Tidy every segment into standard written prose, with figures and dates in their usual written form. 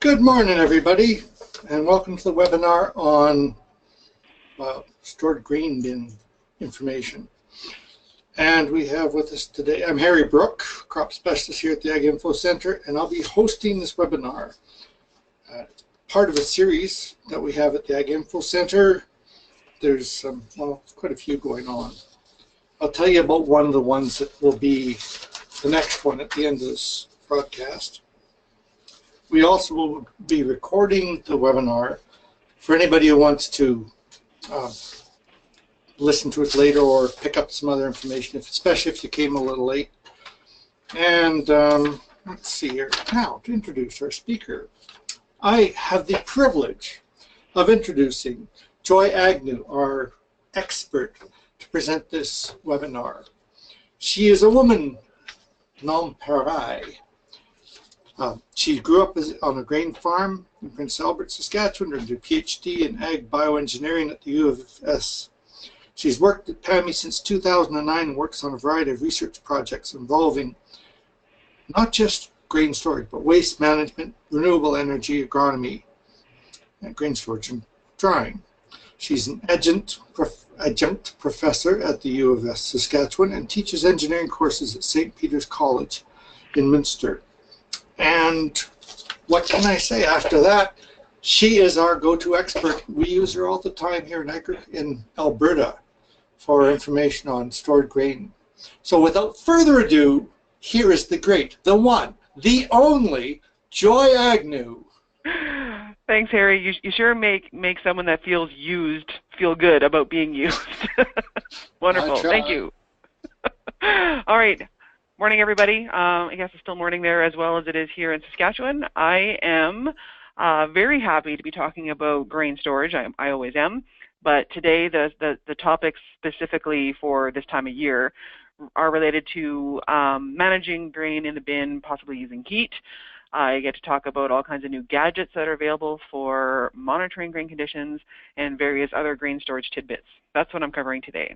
Good morning, everybody, and welcome to the webinar on stored grain bin information. And we have with us today, I'm Harry Brook, crop specialist here at the Ag Info Center, and I'll be hosting this webinar. Part of a series that we have at the Ag Info Center. There's quite a few going on. I'll tell you about one of the ones that will be the next one at the end of this broadcast. We also will be recording the webinar for anybody who wants to listen to it later or pick up some other information, especially if you came a little late. And let's see here. Now, to introduce our speaker, I have the privilege of introducing Joy Agnew, our expert, to present this webinar. She is a woman, non-pareil. She grew up on a grain farm in Prince Albert, Saskatchewan, earned a PhD in ag bioengineering at the U of S. She's worked at PAMI since 2009 and works on a variety of research projects involving not just grain storage, but waste management, renewable energy, agronomy, and grain storage and drying. She's an adjunct professor at the U of S Saskatchewan and teaches engineering courses at St. Peter's College in Munster. And what can I say after that? She is our go-to expert. We use her all the time here in Alberta for information on stored grain. So without further ado, here is the great, the one, the only Joy Agnew. Thanks, Harry. You sure make someone that feels used feel good about being used. Wonderful. Thank you. All right. Morning, everybody. I guess it's still morning there as well as it is here in Saskatchewan. I am very happy to be talking about grain storage. I always am. But today, the topics specifically for this time of year are related to managing grain in the bin, possibly using heat. I get to talk about all kinds of new gadgets that are available for monitoring grain conditions and various other grain storage tidbits. That's what I'm covering today.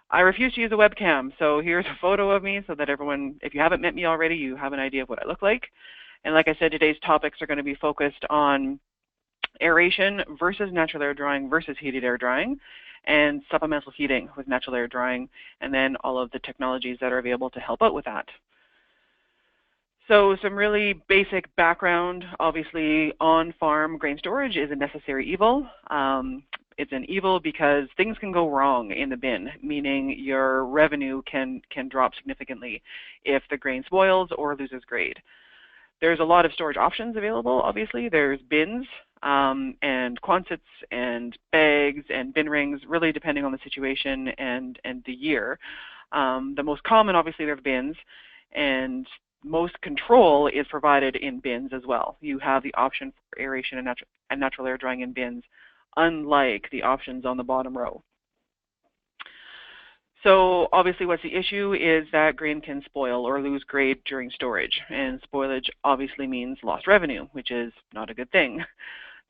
I refuse to use a webcam, so here's a photo of me so that everyone, if you haven't met me already, you have an idea of what I look like. And like I said, today's topics are going to be focused on aeration versus natural air drying versus heated air drying, and supplemental heating with natural air drying, and then all of the technologies that are available to help out with that. So some really basic background. Obviously, on-farm grain storage is a necessary evil. It's an evil because things can go wrong in the bin, meaning your revenue can drop significantly if the grain spoils or loses grade. There's a lot of storage options available, obviously. There's bins and Quonsets and bags and bin rings, really depending on the situation and the year. The most common, obviously, are the bins, and most control is provided in bins as well. You have the option for aeration and natural air drying in bins, unlike the options on the bottom row. So obviously what's the issue is that grain can spoil or lose grade during storage, and spoilage obviously means lost revenue, which is not a good thing.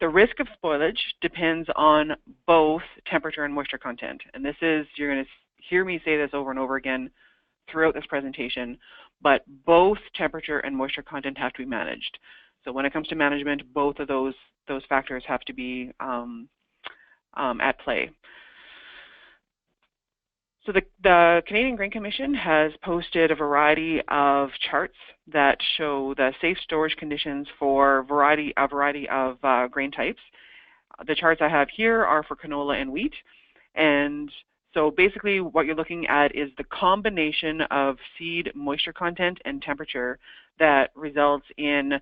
The risk of spoilage depends on both temperature and moisture content, and this is, you're going to hear me say this over and over again throughout this presentation, but both temperature and moisture content have to be managed. So when it comes to management, both of those factors have to be at play. So the Canadian Grain Commission has posted a variety of charts that show the safe storage conditions for a variety of grain types. The charts I have here are for canola and wheat, and so basically what you're looking at is the combination of seed moisture content and temperature that results in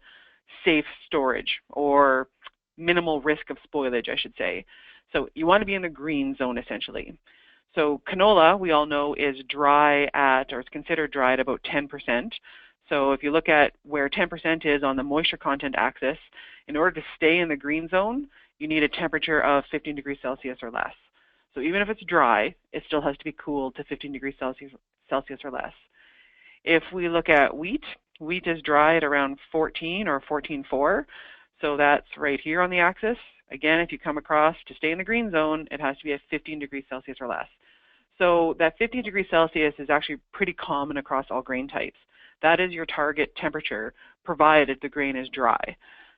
safe storage, or minimal risk of spoilage, I should say. So you want to be in the green zone, essentially. So canola, we all know, is dry at, or it's considered dry at about 10%. So if you look at where 10% is on the moisture content axis, in order to stay in the green zone, you need a temperature of 15 degrees Celsius or less. So even if it's dry, it still has to be cooled to 15 degrees Celsius or less. If we look at wheat is dry at around 14 or 14.4. So that's right here on the axis. Again, if you come across to stay in the green zone, it has to be at 15 degrees Celsius or less. So that 15 degrees Celsius is actually pretty common across all grain types. That is your target temperature, provided the grain is dry.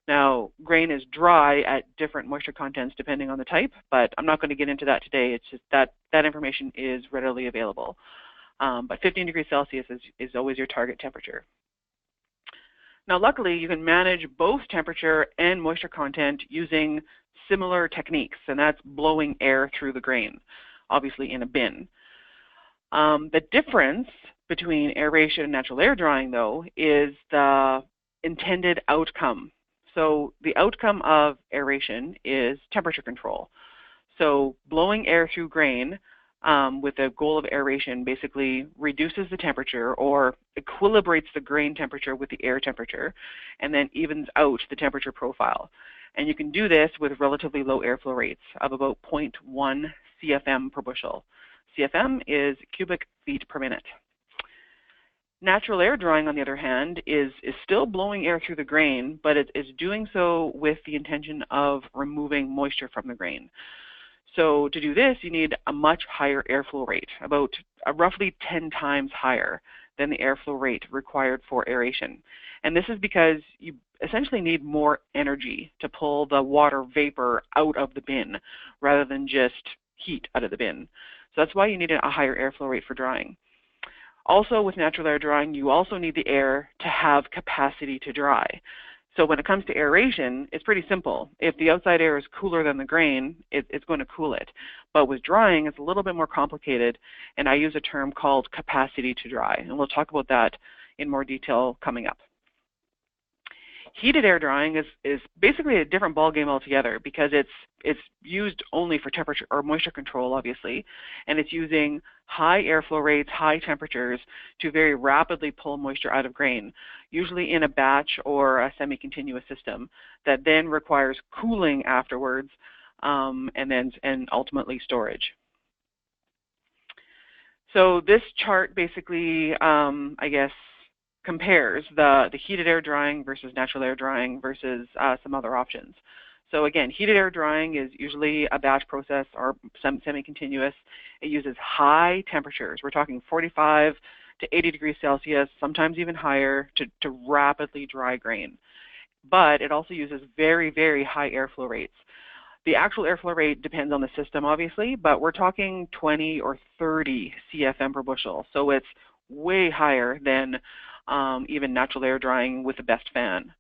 Now, grain is dry at different moisture contents depending on the type, but I'm not going to get into that today. It's just that information is readily available. But 15 degrees Celsius is always your target temperature. Now, luckily, you can manage both temperature and moisture content using similar techniques, and that's blowing air through the grain, obviously in a bin. The difference between aeration and natural air drying, though, is the intended outcome. So the outcome of aeration is temperature control. So blowing air through grain with the goal of aeration basically reduces the temperature or equilibrates the grain temperature with the air temperature and then evens out the temperature profile. And you can do this with relatively low airflow rates of about 0.1 CFM per bushel. CFM is cubic feet per minute. Natural air drying, on the other hand, is still blowing air through the grain, but it's doing so with the intention of removing moisture from the grain. So to do this, you need a much higher airflow rate, about roughly 10 times higher than the airflow rate required for aeration. And this is because you essentially need more energy to pull the water vapor out of the bin rather than just heat out of the bin. So that's why you need a higher airflow rate for drying. Also, with natural air drying, you also need the air to have capacity to dry. So when it comes to aeration, it's pretty simple. If the outside air is cooler than the grain, it's going to cool it. But with drying, it's a little bit more complicated, and I use a term called capacity to dry. And we'll talk about that in more detail coming up. Heated air drying is basically a different ballgame altogether because it's used only for temperature or moisture control, obviously, and it's using high airflow rates, high temperatures to very rapidly pull moisture out of grain, usually in a batch or a semi-continuous system that then requires cooling afterwards and ultimately storage. So this chart basically, I guess, compares the heated air drying versus natural air drying versus some other options. So again, heated air drying is usually a batch process or semi-continuous. It uses high temperatures. We're talking 45 to 80 degrees Celsius, sometimes even higher, to rapidly dry grain. But it also uses very, very high airflow rates. The actual airflow rate depends on the system, obviously, but we're talking 20 or 30 CFM per bushel. So it's way higher than even natural air drying with the best fan.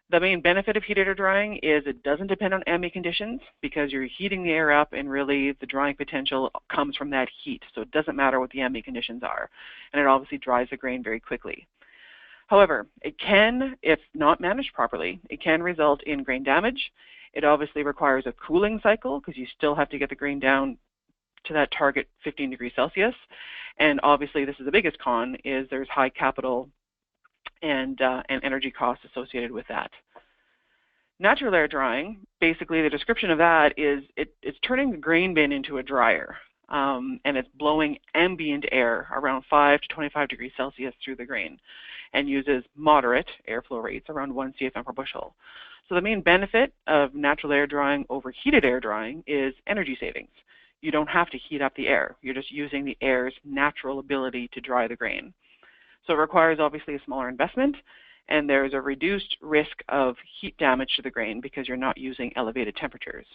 The main benefit of heated air drying is it doesn't depend on ambient conditions because you're heating the air up and really the drying potential comes from that heat. So it doesn't matter what the ambient conditions are. And it obviously dries the grain very quickly. However, it can, if not managed properly, it can result in grain damage. It obviously requires a cooling cycle because you still have to get the grain down to that target 15 degrees Celsius. And obviously this is the biggest con, is there's high capital and energy costs associated with that. Natural air drying, basically the description of that is it's turning the grain bin into a dryer. And it's blowing ambient air around 5 to 25 degrees Celsius through the grain and uses moderate airflow rates around 1 CFM per bushel. So the main benefit of natural air drying over heated air drying is energy savings. You don't have to heat up the air. You're just using the air's natural ability to dry the grain. So it requires obviously a smaller investment, and there's a reduced risk of heat damage to the grain because you're not using elevated temperatures.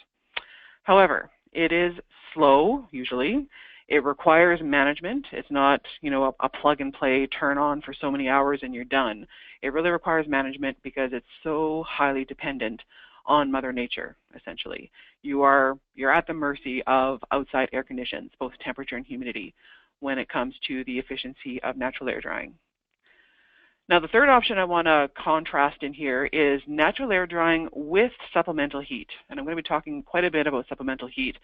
However, it is slow, usually. It requires management. It's not, a plug-and-play, turn on for so many hours and you're done. It really requires management because it's so highly dependent on Mother Nature, essentially. You're at the mercy of outside air conditions, both temperature and humidity, when it comes to the efficiency of natural air drying. Now, the third option I want to contrast in here is natural air drying with supplemental heat. And I'm going to be talking quite a bit about supplemental heat.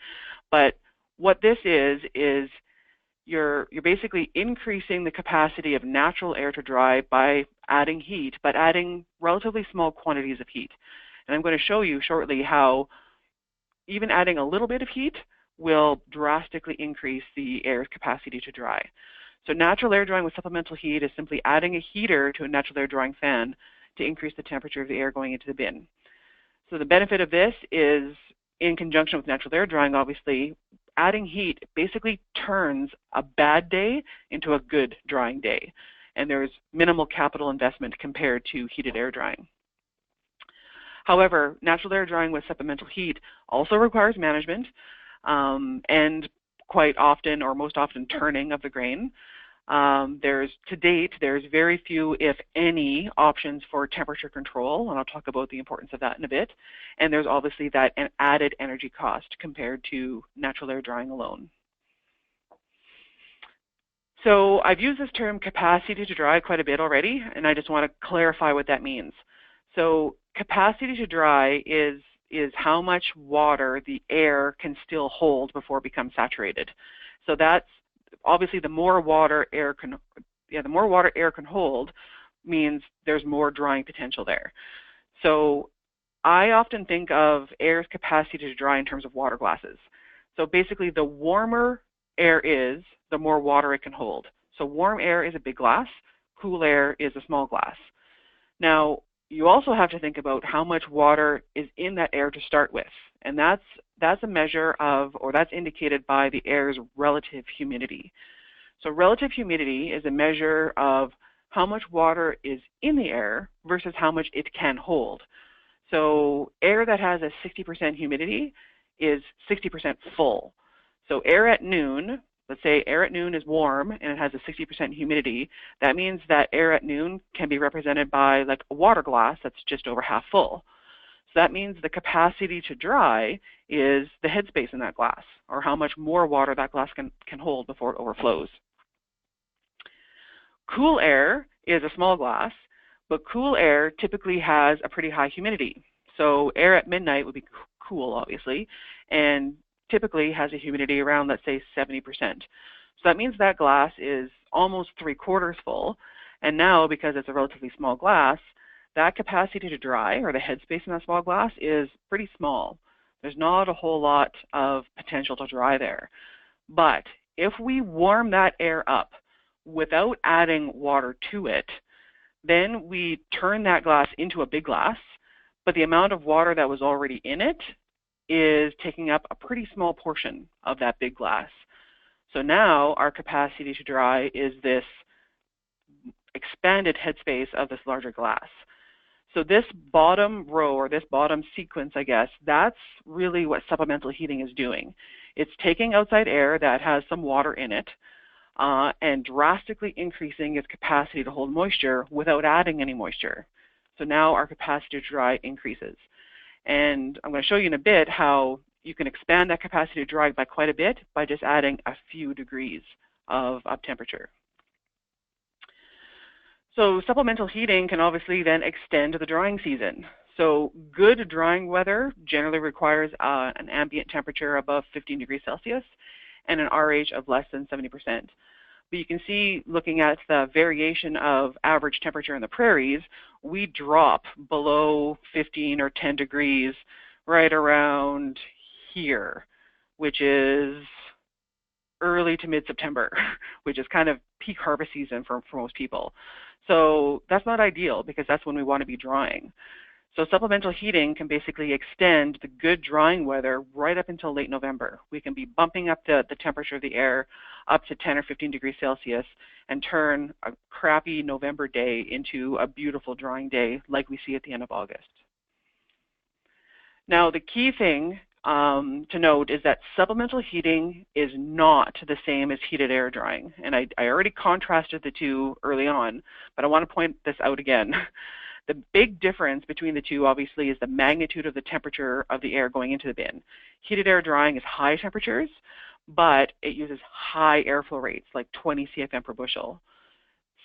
But what this is you're basically increasing the capacity of natural air to dry by adding heat, but adding relatively small quantities of heat. And I'm going to show you shortly how even adding a little bit of heat will drastically increase the air's capacity to dry. So natural air drying with supplemental heat is simply adding a heater to a natural air drying fan to increase the temperature of the air going into the bin. So the benefit of this is, in conjunction with natural air drying, obviously, adding heat basically turns a bad day into a good drying day. And there's minimal capital investment compared to heated air drying. However, natural air drying with supplemental heat also requires management and quite often, or most often, turning of the grain. To date, there's very few, if any, options for temperature control, and I'll talk about the importance of that in a bit. And there's obviously that added energy cost compared to natural air drying alone. So I've used this term capacity to dry quite a bit already, and I just want to clarify what that means. So capacity to dry is how much water the air can still hold before it becomes saturated. So that's obviously the more water air can hold means there's more drying potential there. So I often think of air's capacity to dry in terms of water glasses. So basically, the warmer air is, the more water it can hold. So warm air is a big glass, cool air is a small glass. Now, you also have to think about how much water is in that air to start with. And that's a measure of, or that's indicated by the air's relative humidity. So relative humidity is a measure of how much water is in the air versus how much it can hold. So air that has a 60% humidity is 60% full. So air at noon, let's say air at noon is warm and it has a 60% humidity, that means that air at noon can be represented by like a water glass that's just over half full. So that means the capacity to dry is the headspace in that glass, or how much more water that glass can hold before it overflows. Cool air is a small glass, but cool air typically has a pretty high humidity. So air at midnight would be cool, obviously, and typically has a humidity around, let's say, 70%. So that means that glass is almost 3/4 full, and now, because it's a relatively small glass, that capacity to dry, or the headspace in that small glass, is pretty small. There's not a whole lot of potential to dry there. But if we warm that air up without adding water to it, then we turn that glass into a big glass, but the amount of water that was already in it is taking up a pretty small portion of that big glass. So now our capacity to dry is this expanded headspace of this larger glass. So this bottom row, or this bottom sequence, I guess, that's really what supplemental heating is doing. It's taking outside air that has some water in it and drastically increasing its capacity to hold moisture without adding any moisture. So now our capacity to dry increases. And I'm going to show you in a bit how you can expand that capacity to dry by quite a bit by just adding a few degrees of temperature. So supplemental heating can obviously then extend to the drying season. So good drying weather generally requires an ambient temperature above 15 degrees Celsius and an RH of less than 70%. But you can see, looking at the variation of average temperature in the prairies, we drop below 15 or 10 degrees right around here, which is early to mid-September, which is kind of peak harvest season for most people. So that's not ideal, because that's when we want to be drying. So supplemental heating can basically extend the good drying weather right up until late November. We can be bumping up the temperature of the air up to 10 or 15 degrees Celsius and turn a crappy November day into a beautiful drying day like we see at the end of August. Now, the key thing to note is that supplemental heating is not the same as heated air drying. And I already contrasted the two early on, but I want to point this out again. The big difference between the two, obviously, is the magnitude of the temperature of the air going into the bin. Heated air drying is high temperatures, but it uses high airflow rates, like 20 CFM per bushel.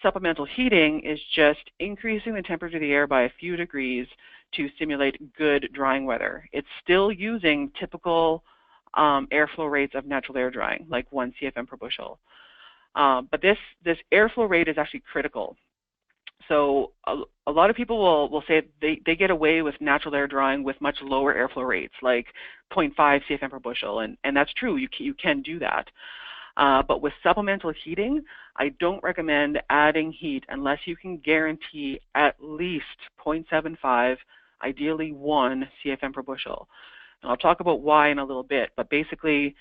Supplemental heating is just increasing the temperature of the air by a few degrees to simulate good drying weather. It's still using typical airflow rates of natural air drying, like 1 CFM per bushel. But this airflow rate is actually critical. So a lot of people will say they get away with natural air drying with much lower airflow rates, like 0.5 CFM per bushel, and that's true, you can do that. But with supplemental heating, I don't recommend adding heat unless you can guarantee at least 0.75, ideally 1 CFM per bushel. And I'll talk about why in a little bit, but basically,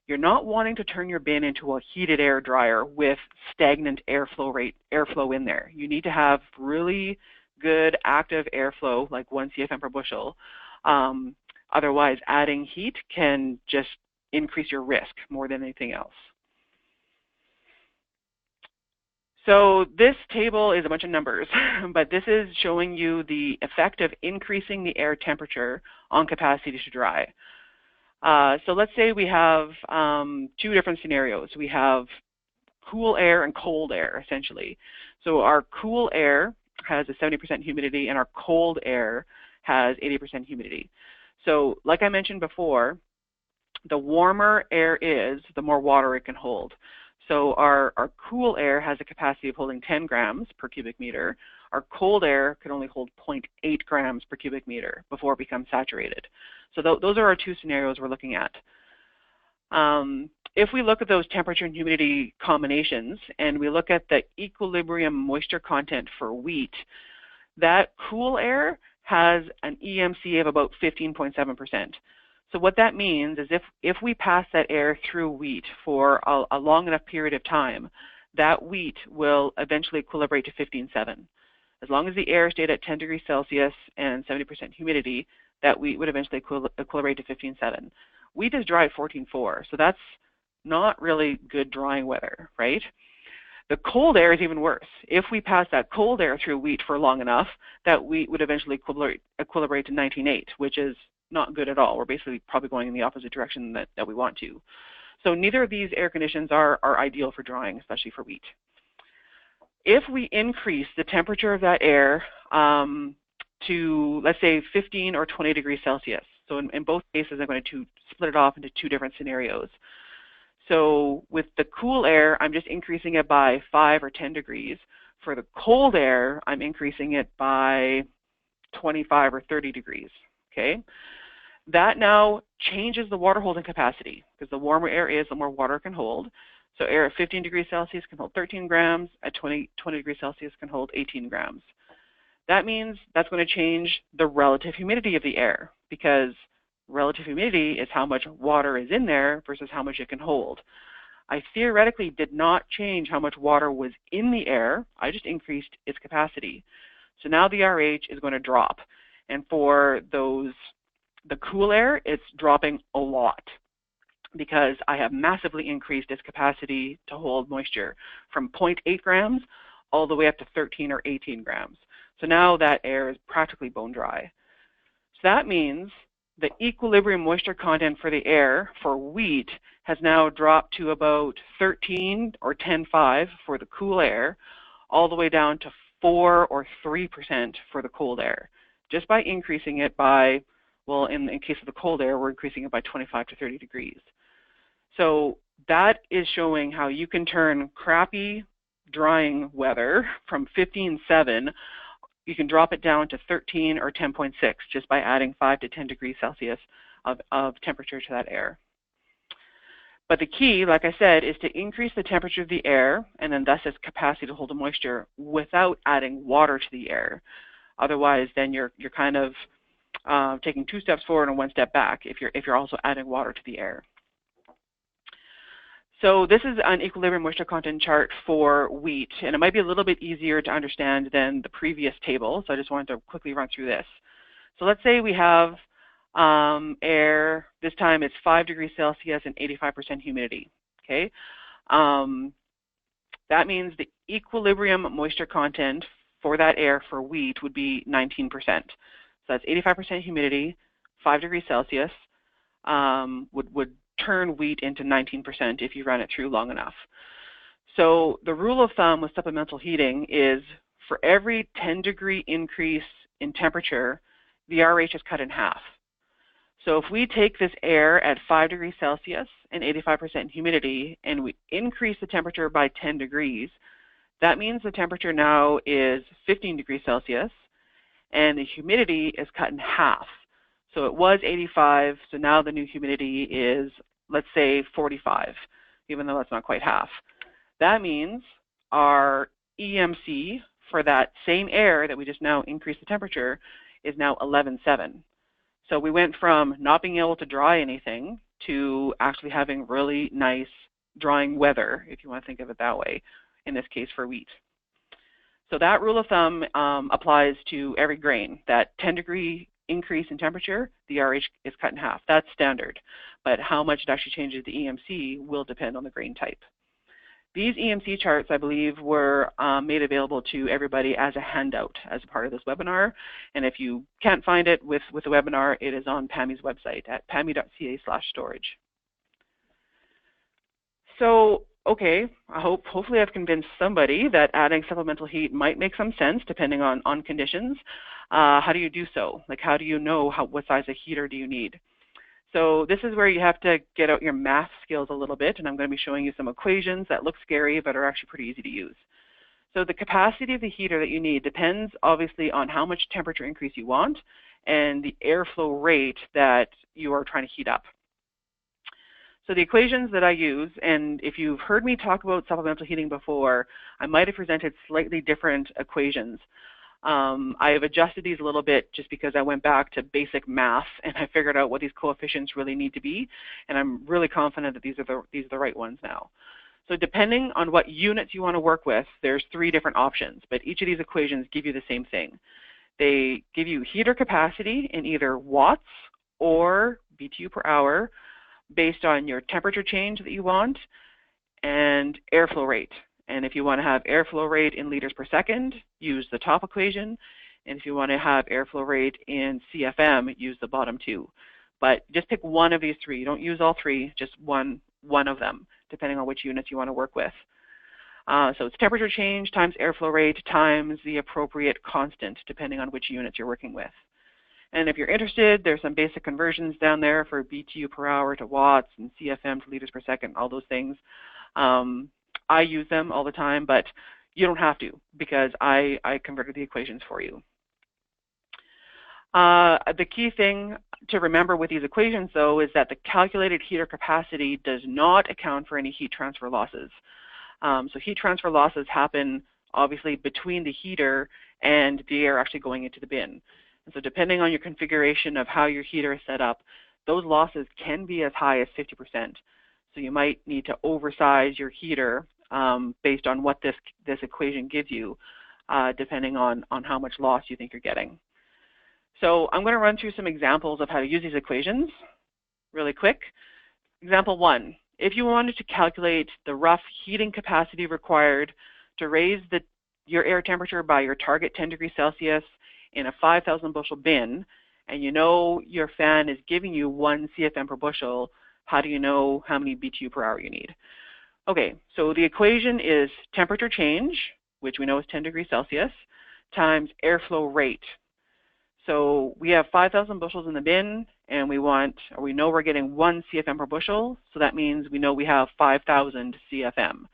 you're not wanting to turn your bin into a heated air dryer with stagnant airflow in there. You need to have really good active airflow, like 1 CFM per bushel. Otherwise, adding heat can just increase your risk more than anything else. So this table is a bunch of numbers, but this is showing you the effect of increasing the air temperature on capacity to dry. So let's say we have 2 different scenarios. We have cool air and cold air, essentially. So our cool air has a 70% humidity and our cold air has 80% humidity. So like I mentioned before, the warmer air is, the more water it can hold. So our cool air has a capacity of holding 10 grams per cubic meter. Our cold air can only hold 0.8 grams per cubic meter before it becomes saturated. So those are our 2 scenarios we're looking at. If we look at those temperature and humidity combinations and we look at the equilibrium moisture content for wheat, that cool air has an EMC of about 15.7%. So what that means is if we pass that air through wheat for a long enough period of time, that wheat will eventually equilibrate to 15.7. As long as the air stayed at 10 degrees Celsius and 70% humidity, that wheat would eventually equilibrate to 15.7. Wheat is dry at 14.4, so that's not really good drying weather, right? The cold air is even worse. If we pass that cold air through wheat for long enough, that wheat would eventually equilibrate to 19.8, which is not good at all. We're basically probably going in the opposite direction that we want to. So neither of these air conditions are ideal for drying, especially for wheat. If we increase the temperature of that air to, let's say, 15 or 20 degrees Celsius, so in both cases, I'm going to split it off into 2 different scenarios. So with the cool air, I'm just increasing it by 5 or 10 degrees. For the cold air, I'm increasing it by 25 or 30 degrees, okay? That now changes the water holding capacity, because the warmer air is, the more water it can hold. So air at 15 degrees Celsius can hold 13 grams, at 20 degrees Celsius can hold 18 grams. That means that's going to change the relative humidity of the air, because relative humidity is how much water is in there versus how much it can hold. I theoretically did not change how much water was in the air, I just increased its capacity. So now the RH is going to drop. And for the cool air, it's dropping a lot, because I have massively increased its capacity to hold moisture from 0.8 grams all the way up to 13 or 18 grams. So now that air is practically bone dry. So that means the equilibrium moisture content for the air for wheat has now dropped to about 13 or 10.5 for the cool air, all the way down to 4 or 3% for the cold air, just by increasing it by, well, in case of the cold air, we're increasing it by 25 to 30 degrees. So that is showing how you can turn crappy drying weather from 15.7, you can drop it down to 13 or 10.6 just by adding 5 to 10 degrees Celsius of temperature to that air. But the key, like I said, is to increase the temperature of the air and then thus its capacity to hold the moisture without adding water to the air. Otherwise, then you're kind of taking 2 steps forward and 1 step back if you're also adding water to the air. So this is an equilibrium moisture content chart for wheat, and it might be a little bit easier to understand than the previous table, so I just wanted to quickly run through this. So let's say we have air, this time it's 5 degrees Celsius and 85% humidity, okay? That means the equilibrium moisture content for that air for wheat would be 19%. So that's 85% humidity, 5 degrees Celsius, would turn wheat into 19% if you run it through long enough. So the rule of thumb with supplemental heating is for every 10-degree increase in temperature, the RH is cut in half. So if we take this air at 5 degrees Celsius and 85% humidity and we increase the temperature by 10 degrees, that means the temperature now is 15 degrees Celsius and the humidity is cut in half. So it was 85, so now the new humidity is, let's say, 45, even though that's not quite half. That means our EMC for that same air that we just now increased the temperature is now 11.7. So we went from not being able to dry anything to actually having really nice drying weather, if you want to think of it that way, in this case for wheat. So that rule of thumb applies to every grain. That 10-degree increase in temperature, the RH is cut in half. That's standard. But how much it actually changes the EMC will depend on the grain type. These EMC charts, I believe, were made available to everybody as a handout as a part of this webinar. And if you can't find it with the webinar, it is on PAMI's website at pami.ca/storage. So, okay, hopefully I've convinced somebody that adding supplemental heat might make some sense depending on conditions. How do you do so? Like, how do you know what size of heater do you need? So this is where you have to get out your math skills a little bit, and I'm going to be showing you some equations that look scary but are actually pretty easy to use. So the capacity of the heater that you need depends obviously on how much temperature increase you want and the airflow rate that you are trying to heat up. So the equations that I use, and if you've heard me talk about supplemental heating before, I might have presented slightly different equations. I have adjusted these a little bit just because I went back to basic math and I figured out what these coefficients really need to be, and I'm really confident that these are the right ones now. So depending on what units you want to work with, there's 3 different options, but each of these equations give you the same thing. They give you heater capacity in either watts or BTU per hour based on your temperature change that you want and airflow rate. And if you want to have airflow rate in liters per second, use the top equation. And if you want to have airflow rate in CFM, use the bottom 2. But just pick one of these 3. Don't use all 3, just one of them, depending on which units you want to work with. So it's temperature change times airflow rate times the appropriate constant, depending on which units you're working with. And if you're interested, there's some basic conversions down there for BTU per hour to watts and CFM to liters per second, all those things. I use them all the time, but you don't have to because I converted the equations for you. The key thing to remember with these equations, though, is that the calculated heater capacity does not account for any heat transfer losses. So heat transfer losses happen, obviously, between the heater and the air actually going into the bin. And so depending on your configuration of how your heater is set up, those losses can be as high as 50%. So you might need to oversize your heater based on what this equation gives you, depending on how much loss you think you're getting. So I'm going to run through some examples of how to use these equations really quick. Example 1, if you wanted to calculate the rough heating capacity required to raise your air temperature by your target 10 degrees Celsius in a 5,000 bushel bin, and you know your fan is giving you 1 CFM per bushel, how do you know how many BTU per hour you need? Okay, so the equation is temperature change, which we know is 10 degrees Celsius, times airflow rate. So we have 5,000 bushels in the bin, and we know we're getting 1 CFM per bushel, so that means we know we have 5,000 CFM.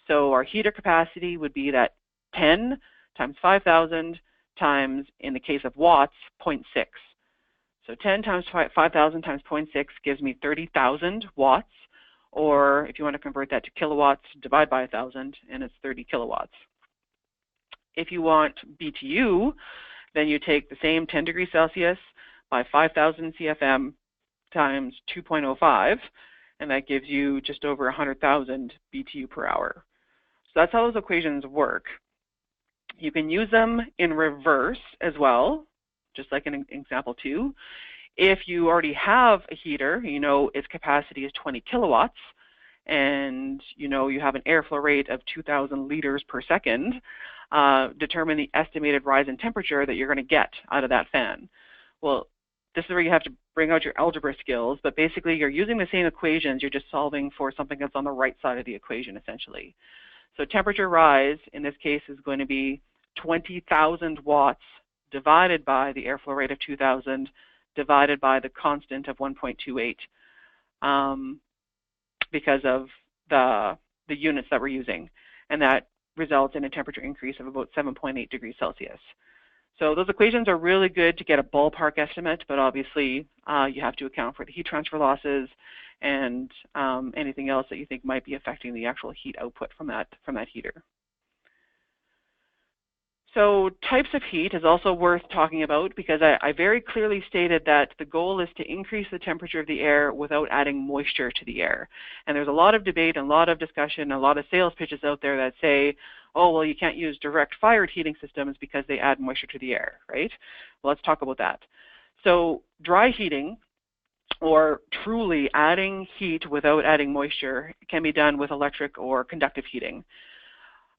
So our heater capacity would be that 10 times 5,000 times, in the case of watts, 0.6. So 10 times 5,000 times 0.6 gives me 30,000 watts, or if you want to convert that to kilowatts, divide by 1,000, and it's 30 kilowatts. If you want BTU, then you take the same 10 degrees Celsius by 5,000 CFM times 2.05, and that gives you just over 100,000 BTU per hour. So that's how those equations work. You can use them in reverse as well, just like in example 2. If you already have a heater, you know its capacity is 20 kilowatts, and you know you have an airflow rate of 2,000 liters per second, determine the estimated rise in temperature that you're going to get out of that fan. Well, this is where you have to bring out your algebra skills, but basically you're using the same equations, you're just solving for something that's on the right side of the equation, essentially. So temperature rise, in this case, is going to be 20,000 watts divided by the airflow rate of 2,000 divided by the constant of 1.28 because of the units that we're using. And that results in a temperature increase of about 7.8 degrees Celsius. So those equations are really good to get a ballpark estimate, but obviously you have to account for the heat transfer losses and anything else that you think might be affecting the actual heat output from that heater. So types of heat is also worth talking about because I very clearly stated that the goal is to increase the temperature of the air without adding moisture to the air. And there's a lot of debate and a lot of discussion, a lot of sales pitches out there that say, oh, well, you can't use direct-fired heating systems because they add moisture to the air, right? Well, let's talk about that. So dry heating, or truly adding heat without adding moisture, can be done with electric or conductive heating.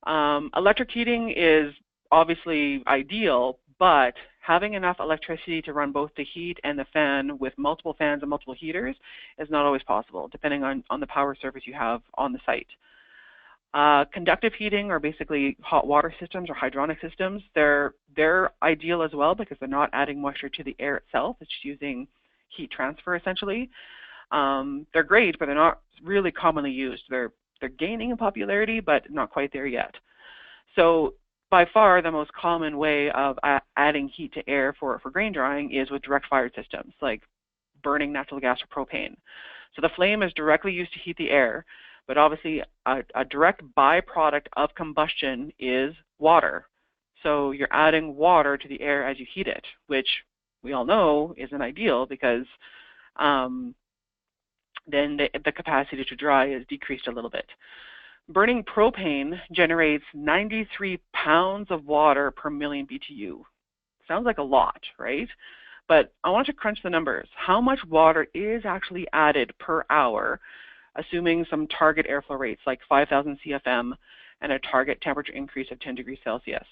Electric heating is obviously ideal, but having enough electricity to run both the heat and the fan with multiple fans and multiple heaters is not always possible, depending on the power service you have on the site. Conductive heating, or basically hot water systems or hydronic systems, they're ideal as well because they're not adding moisture to the air itself. It's using heat transfer essentially. They're great, but they're not really commonly used. They're gaining in popularity, but not quite there yet. So by far the most common way of adding heat to air for grain drying is with direct fired systems, like burning natural gas or propane. So the flame is directly used to heat the air, but obviously a direct byproduct of combustion is water. So you're adding water to the air as you heat it, which we all know isn't ideal because then the capacity to dry is decreased a little bit. Burning propane generates 93 pounds of water per million BTU. Sounds like a lot, right? But I want to crunch the numbers. How much water is actually added per hour, assuming some target airflow rates like 5,000 CFM and a target temperature increase of 10 degrees Celsius?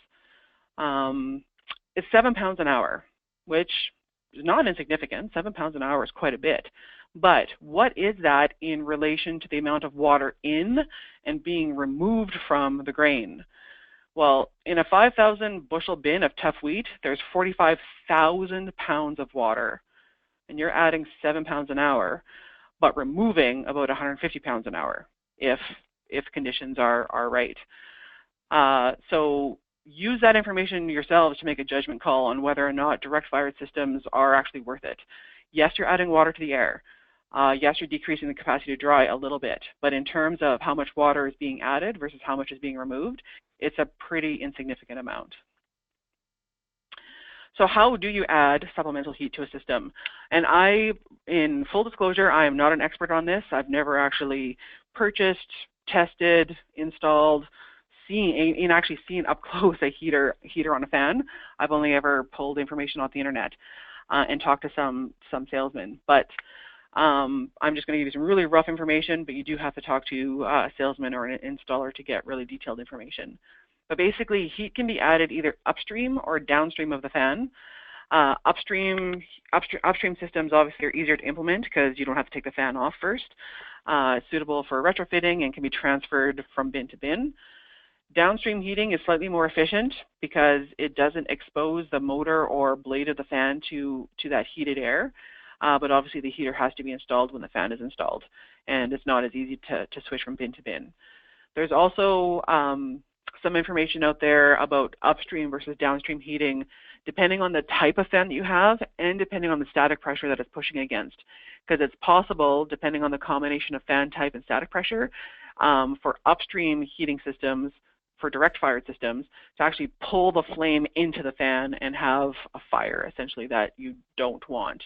It's 7 pounds an hour, which is not insignificant. 7 pounds an hour is quite a bit. But what is that in relation to the amount of water in and being removed from the grain? Well, in a 5,000 bushel bin of tough wheat, there's 45,000 pounds of water. And you're adding 7 pounds an hour, but removing about 150 pounds an hour if conditions are right. So use that information yourselves to make a judgment call on whether or not direct fired systems are actually worth it. Yes, you're adding water to the air. Yes, you're decreasing the capacity to dry a little bit, but in terms of how much water is being added versus how much is being removed, it's a pretty insignificant amount. So how do you add supplemental heat to a system? And in full disclosure, I am not an expert on this. I've never actually purchased, tested, installed, actually seen up close a heater on a fan. I've only ever pulled information off the internet and talked to some salesmen. But I'm just going to give you some really rough information, but you do have to talk to a salesman or an installer to get really detailed information. But basically, heat can be added either upstream or downstream of the fan. Upstream systems obviously are easier to implement because you don't have to take the fan off first. It's suitable for retrofitting and can be transferred from bin to bin. Downstream heating is slightly more efficient because it doesn't expose the motor or blade of the fan to that heated air. But obviously the heater has to be installed when the fan is installed, and it's not as easy to switch from bin to bin. There's also some information out there about upstream versus downstream heating, depending on the type of fan that you have and depending on the static pressure that it's pushing against. Because it's possible, depending on the combination of fan type and static pressure, for upstream heating systems, for direct fired systems, to actually pull the flame into the fan and have a fire, essentially, that you don't want.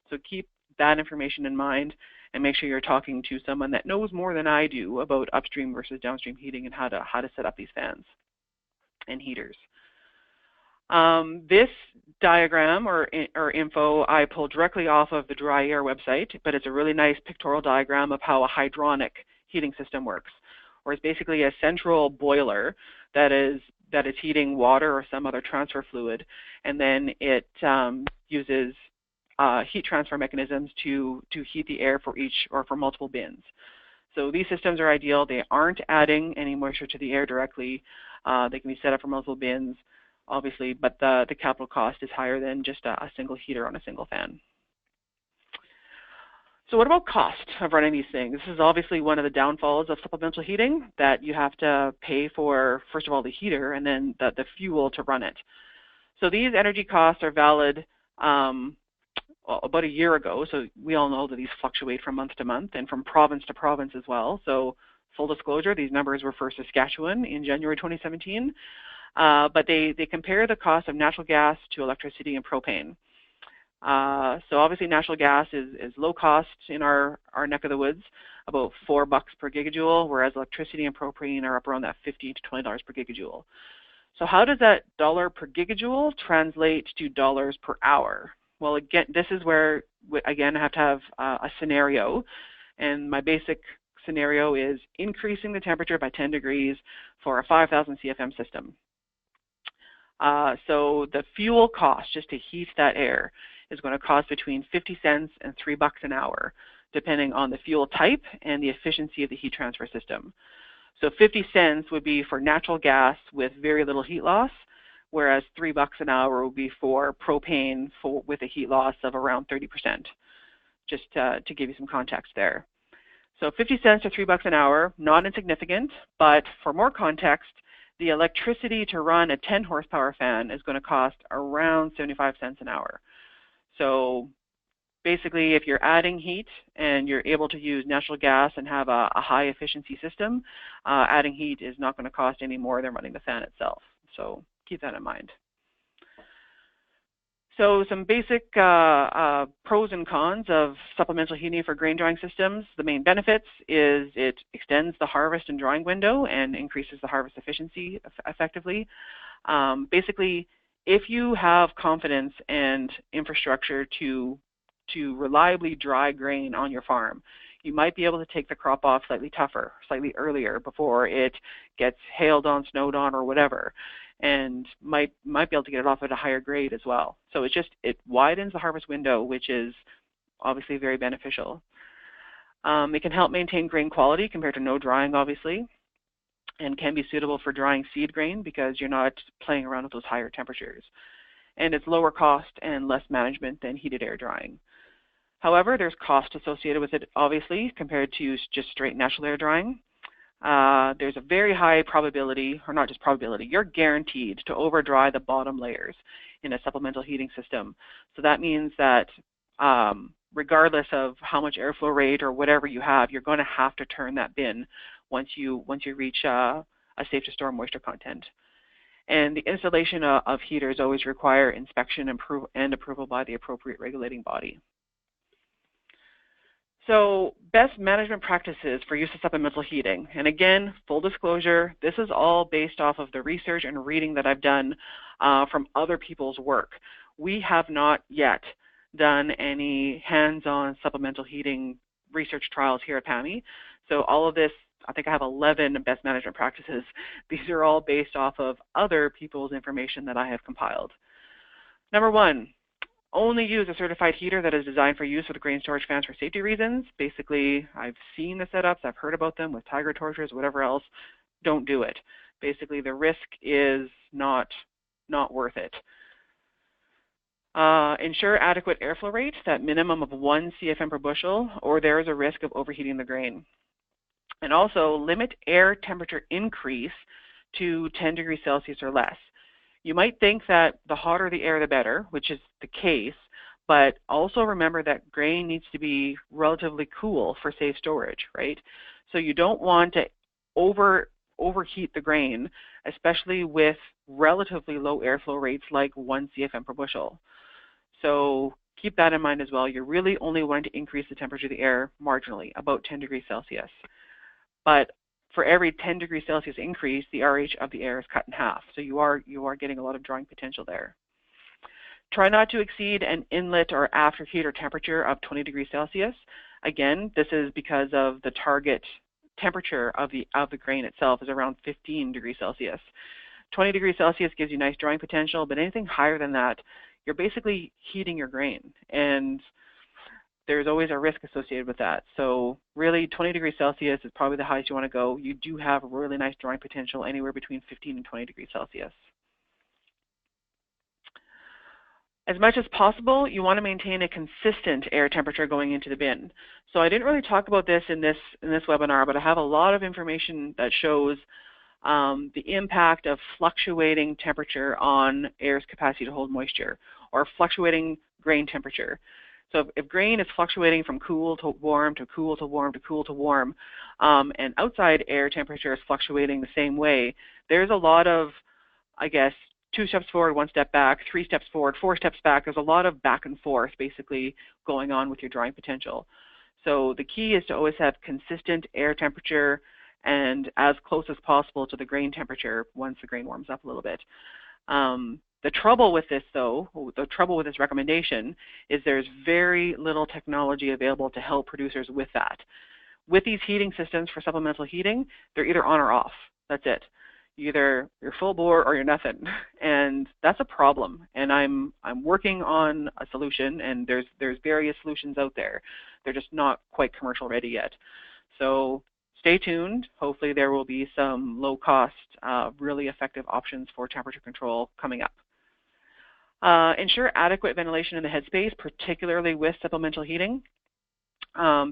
So keep that information in mind and make sure you're talking to someone that knows more than I do about upstream versus downstream heating and how to set up these fans and heaters. This diagram or info I pulled directly off of the Dry Air website, but it's a really nice pictorial diagram of how a hydronic heating system works, where it's basically a central boiler that is heating water or some other transfer fluid, and then it uses heat transfer mechanisms to heat the air for each or for multiple bins. So these systems are ideal. They aren't adding any moisture to the air directly. They can be set up for multiple bins, obviously, but the capital cost is higher than just a single heater on a single fan. So what about cost of running these things? This is obviously one of the downfalls of supplemental heating, that you have to pay for, first of all, the heater and then the fuel to run it. So these energy costs are valid about a year ago, so we all know that these fluctuate from month to month and from province to province as well. So full disclosure, these numbers were for Saskatchewan in January 2017, but they compare the cost of natural gas to electricity and propane. So obviously natural gas is low cost in our neck of the woods, about $4 per gigajoule, whereas electricity and propane are up around that $15 to $20 per gigajoule. So how does that dollar per gigajoule translate to dollars per hour? Well, again, this is where, again, I have to have a scenario. And my basic scenario is increasing the temperature by 10 degrees for a 5,000 CFM system. So the fuel cost just to heat that air is going to cost between 50 cents and $3 an hour, depending on the fuel type and the efficiency of the heat transfer system. So 50 cents would be for natural gas with very little heat loss, whereas $3 an hour would be for propane with a heat loss of around 30%, just to give you some context there. So 50 cents to $3 an hour, not insignificant, but for more context, the electricity to run a 10 horsepower fan is going to cost around 75 cents an hour. So basically, if you're adding heat and you're able to use natural gas and have a high efficiency system, adding heat is not going to cost any more than running the fan itself. So keep that in mind. So some basic pros and cons of supplemental heating for grain drying systems. The main benefits is it extends the harvest and drying window and increases the harvest efficiency effectively. Basically, if you have confidence and infrastructure to reliably dry grain on your farm, you might be able to take the crop off slightly tougher, slightly earlier before it gets hailed on, snowed on, or whatever, and might be able to get it off at a higher grade as well. So it widens the harvest window, which is obviously very beneficial. It can help maintain grain quality compared to no drying, obviously, and can be suitable for drying seed grain because you're not playing around with those higher temperatures. And it's lower cost and less management than heated air drying. However, there's cost associated with it, obviously, compared to just straight natural air drying. There's a very high probability, or not just probability, you're guaranteed to over dry the bottom layers in a supplemental heating system. So that means that regardless of how much airflow rate or whatever you have, you're going to have to turn that bin once you reach a safe to store moisture content. And the installation of heaters always require inspection and approval by the appropriate regulating body. So best management practices for use of supplemental heating. And again, full disclosure, this is all based off of the research and reading that I've done from other people's work. We have not yet done any hands-on supplemental heating research trials here at PAMI. So all of this, I think I have 11 best management practices. These are all based off of other people's information that I have compiled. Number one, only use a certified heater that is designed for use with grain storage fans for safety reasons. Basically, I've seen the setups, I've heard about them with tiger torches, whatever else. Don't do it. Basically, the risk is not worth it. Ensure adequate airflow rate, that minimum of 1 CFM per bushel, or there is a risk of overheating the grain. And also, limit air temperature increase to 10 degrees Celsius or less. You might think that the hotter the air, the better, which is the case, but also remember that grain needs to be relatively cool for safe storage, right? So you don't want to overheat the grain, especially with relatively low airflow rates like 1 CFM per bushel. So keep that in mind as well. You're really only wanting to increase the temperature of the air marginally, about 10 degrees Celsius. But for every 10 degrees Celsius increase, the RH of the air is cut in half. So you are getting a lot of drying potential there. Try not to exceed an inlet or after heater temperature of 20 degrees Celsius. Again, this is because of the target temperature of the grain itself is around 15 degrees Celsius. 20 degrees Celsius gives you nice drying potential, but anything higher than that, you're basically heating your grain. And there's always a risk associated with that. So really 20 degrees Celsius is probably the highest you want to go. You do have really nice drying potential anywhere between 15 and 20 degrees Celsius. As much as possible, you want to maintain a consistent air temperature going into the bin. So I didn't really talk about this in this webinar, but I have a lot of information that shows the impact of fluctuating temperature on air's capacity to hold moisture, or fluctuating grain temperature. So if grain is fluctuating from cool to warm to cool to warm to cool to warm, and outside air temperature is fluctuating the same way, there's a lot of, I guess, 2 steps forward, 1 step back, 3 steps forward, 4 steps back. There's a lot of back and forth basically going on with your drying potential. So the key is to always have consistent air temperature and as close as possible to the grain temperature once the grain warms up a little bit. The trouble with this, though, the trouble with this recommendation is there's very little technology available to help producers with that. With these heating systems for supplemental heating, they're either on or off. That's it. Either you're full bore or you're nothing, and that's a problem. And I'm working on a solution, and there's various solutions out there. They're just not quite commercial ready yet. So stay tuned. Hopefully there will be some low-cost, really effective options for temperature control coming up. Ensure adequate ventilation in the headspace, particularly with supplemental heating,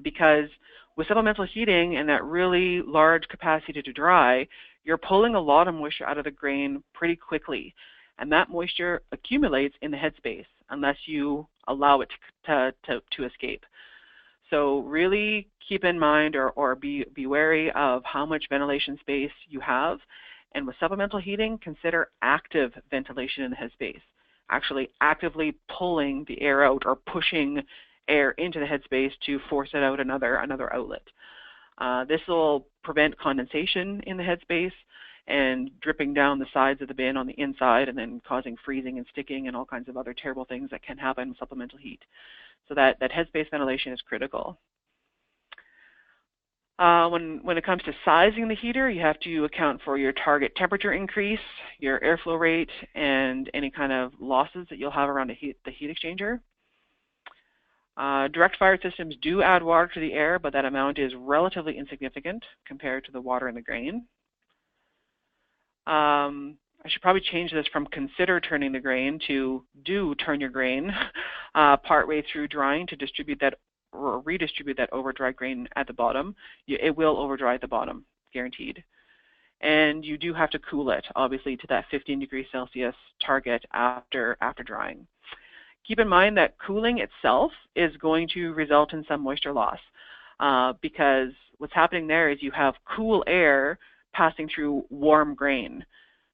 because with supplemental heating and that really large capacity to dry, you're pulling a lot of moisture out of the grain pretty quickly, and that moisture accumulates in the headspace unless you allow it to escape. So really keep in mind or be wary of how much ventilation space you have, and with supplemental heating, consider active ventilation in the headspace, actually actively pulling the air out or pushing air into the headspace to force it out another outlet. This will prevent condensation in the headspace and dripping down the sides of the bin on the inside and then causing freezing and sticking and all kinds of other terrible things that can happen with supplemental heat. So that headspace ventilation is critical. When it comes to sizing the heater, you have to account for your target temperature increase, your airflow rate, and any kind of losses that you'll have around the heat exchanger. Direct fire systems do add water to the air, but that amount is relatively insignificant compared to the water in the grain. I should probably change this from consider turning the grain to do turn your grain partway through drying to distribute that or redistribute that over-dry grain at the bottom. It will over-dry at the bottom, guaranteed. And you do have to cool it, obviously, to that 15 degrees Celsius target after drying. Keep in mind that cooling itself is going to result in some moisture loss because what's happening there is you have cool air passing through warm grain.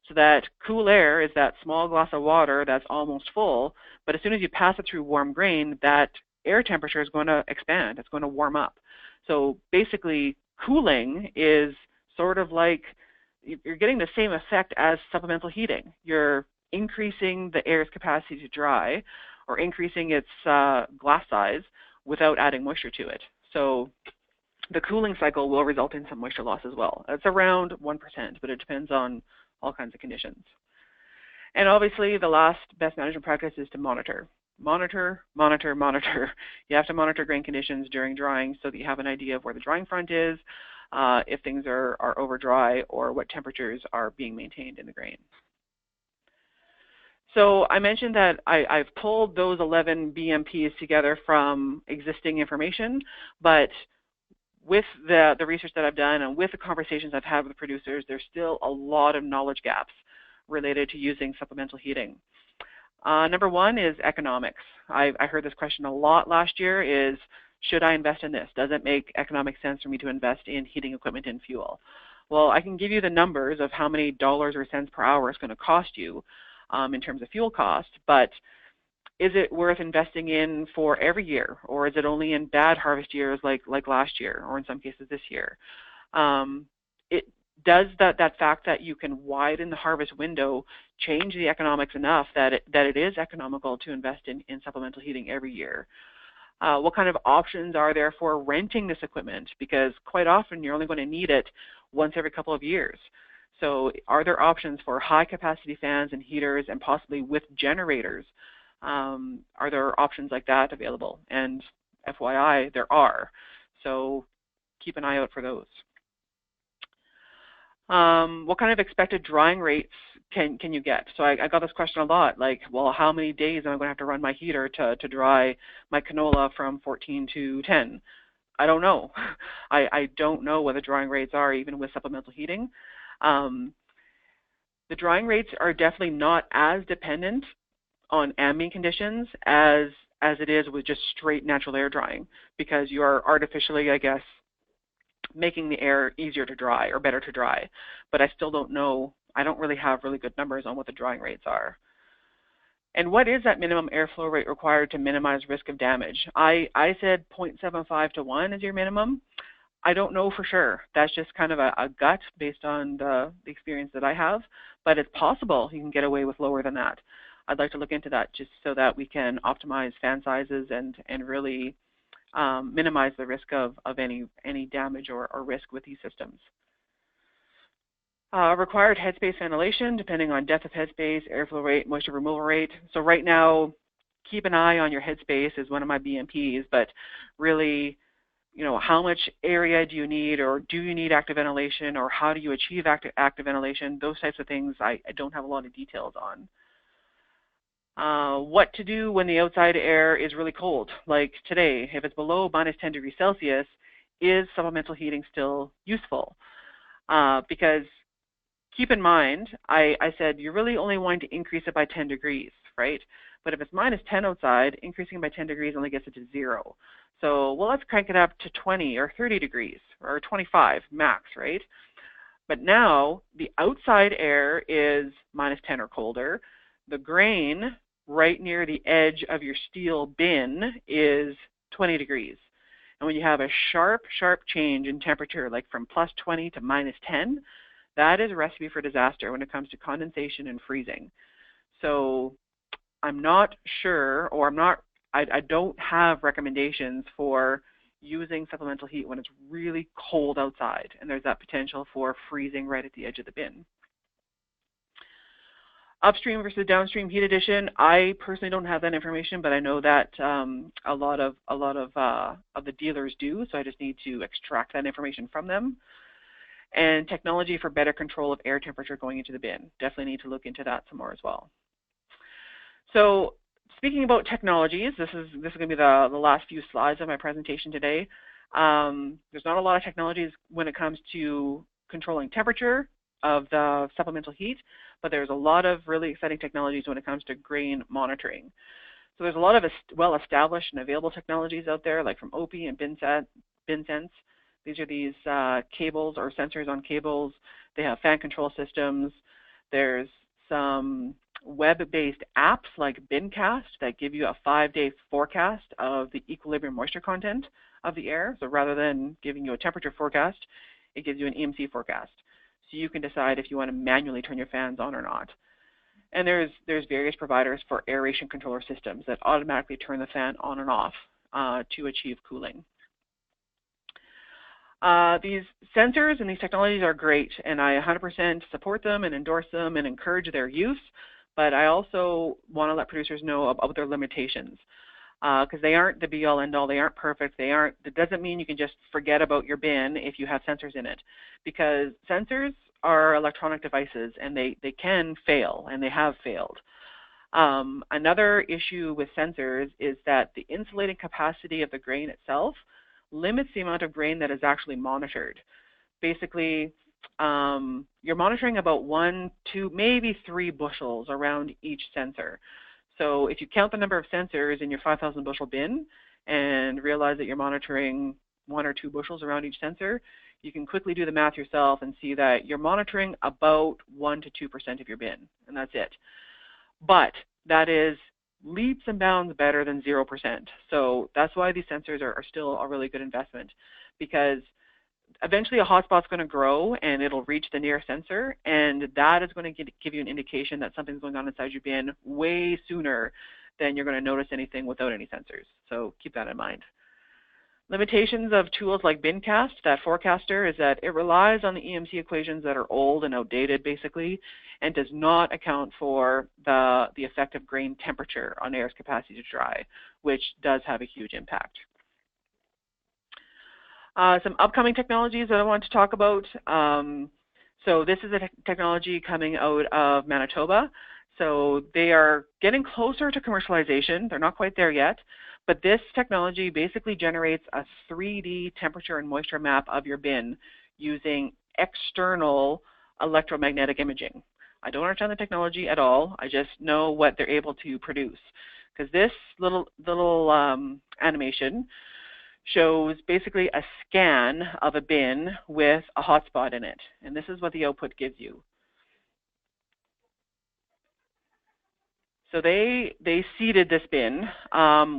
So that cool air is that small glass of water that's almost full, but as soon as you pass it through warm grain, that air temperature is going to expand. It's going to warm up. So basically, cooling is sort of like you're getting the same effect as supplemental heating. You're increasing the air's capacity to dry or increasing its glass size without adding moisture to it. So the cooling cycle will result in some moisture loss as well. It's around 1%, but it depends on all kinds of conditions. And obviously, the last best management practice is to monitor. Monitor, monitor, monitor. You have to monitor grain conditions during drying so that you have an idea of where the drying front is, if things are over dry, or what temperatures are being maintained in the grain. So I mentioned that I've pulled those 11 BMPs together from existing information, but with the research that I've done and with the conversations I've had with producers, there's still a lot of knowledge gaps related to using supplemental heating. Number one is economics. I heard this question a lot last year is, should I invest in this? Does it make economic sense for me to invest in heating equipment and fuel? Well, I can give you the numbers of how many dollars or cents per hour it's going to cost you in terms of fuel cost, but is it worth investing in for every year, or is it only in bad harvest years like last year, or in some cases this year? Does that fact that you can widen the harvest window change the economics enough that it is economical to invest in supplemental heating every year? What kind of options are there for renting this equipment? Because quite often you're only going to need it once every couple of years. So are there options for high capacity fans and heaters and possibly with generators? Are there options like that available? And FYI, there are. So keep an eye out for those. What kind of expected drying rates can you get? So I got this question a lot, like, well, how many days am I going to have to run my heater to dry my canola from 14 to 10? I don't know. I don't know what the drying rates are even with supplemental heating. The drying rates are definitely not as dependent on ambient conditions as it is with just straight natural air drying, because you are artificially, I guess, making the air easier to dry or better to dry. But I still don't know. I don't really have really good numbers on what the drying rates are. And what is that minimum airflow rate required to minimize risk of damage? I said 0.75 to 1 is your minimum. I don't know for sure. That's just kind of a gut based on the experience that I have, but it's possible you can get away with lower than that. I'd like to look into that just so that we can optimize fan sizes and really minimize the risk of any damage or risk with these systems. Required headspace ventilation, depending on depth of headspace, airflow rate, moisture removal rate. So right now, keep an eye on your headspace is one of my BMPs, but really, you know, how much area do you need, or do you need active ventilation, or how do you achieve active ventilation? Those types of things I don't have a lot of details on. What to do when the outside air is really cold, like today. If it's below -10 degrees Celsius, is supplemental heating still useful? Because keep in mind, I said you're really only wanting to increase it by 10 degrees, right? But if it's -10 outside, increasing by 10 degrees only gets it to 0. So, well, let's crank it up to 20 or 30 degrees or 25 max, right? But now the outside air is -10 or colder. The grain right near the edge of your steel bin is 20 degrees. And when you have a sharp change in temperature, like from +20 to -10, that is a recipe for disaster when it comes to condensation and freezing. So I'm not sure, or I don't have recommendations for using supplemental heat when it's really cold outside and there's that potential for freezing right at the edge of the bin. Upstream versus downstream heat addition, I personally don't have that information, but I know that a lot of the dealers do, so I just need to extract that information from them. And technology for better control of air temperature going into the bin. Definitely need to look into that some more as well. So speaking about technologies, this is going to be the last few slides of my presentation today. There's not a lot of technologies when it comes to controlling temperature of the supplemental heat, but there's a lot of really exciting technologies when it comes to grain monitoring. So there's a lot of well-established and available technologies out there, like from OPI and BinSense. These are these cables or sensors on cables. They have fan control systems. There's some web-based apps like BinCast that give you a 5-day forecast of the equilibrium moisture content of the air. So rather than giving you a temperature forecast, it gives you an EMC forecast. So you can decide if you want to manually turn your fans on or not. And there's various providers for aeration controller systems that automatically turn the fan on and off to achieve cooling. These sensors and these technologies are great, and I 100% support them and endorse them and encourage their use, but I also want to let producers know about their limitations, because they aren't the be-all, end-all. They aren't perfect. That doesn't mean you can just forget about your bin if you have sensors in it, because sensors are electronic devices, and they can fail, and they have failed. Another issue with sensors is that the insulating capacity of the grain itself limits the amount of grain that is actually monitored. Basically, you're monitoring about 1, 2, maybe 3 bushels around each sensor. So if you count the number of sensors in your 5,000 bushel bin and realize that you're monitoring 1 or 2 bushels around each sensor, you can quickly do the math yourself and see that you're monitoring about 1 to 2% of your bin, and that's it. But that is leaps and bounds better than 0%. So that's why these sensors are still a really good investment, because eventually a hotspot's going to grow and it'll reach the nearest sensor, and that is going to give you an indication that something's going on inside your bin way sooner than you're going to notice anything without any sensors. So keep that in mind. Limitations of tools like BinCast, that forecaster, is that it relies on the EMC equations that are old and outdated, basically, and does not account for the effective grain temperature on air's capacity to dry, which does have a huge impact. Some upcoming technologies that I want to talk about. So this is a technology coming out of Manitoba. So they are getting closer to commercialization. They're not quite there yet. But this technology basically generates a 3D temperature and moisture map of your bin using external electromagnetic imaging. I don't understand the technology at all. I just know what they're able to produce. Because this little animation shows basically a scan of a bin with a hotspot in it. And this is what the output gives you. So they seeded this bin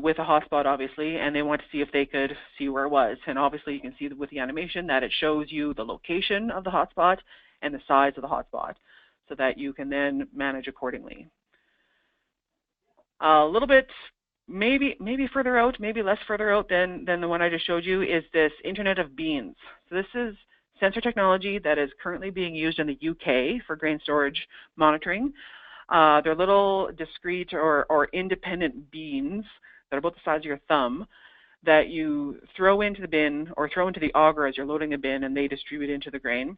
with a hotspot, obviously, and they want to see if they could see where it was. And obviously you can see with the animation that it shows you the location of the hotspot and the size of the hotspot so that you can then manage accordingly. A little bit, maybe further out, maybe less further out than the one I just showed you, is this Internet of Beans. So this is sensor technology that is currently being used in the UK for grain storage monitoring. They're little discrete or independent beans that are about the size of your thumb that you throw into the bin or throw into the auger as you're loading the bin, and they distribute into the grain.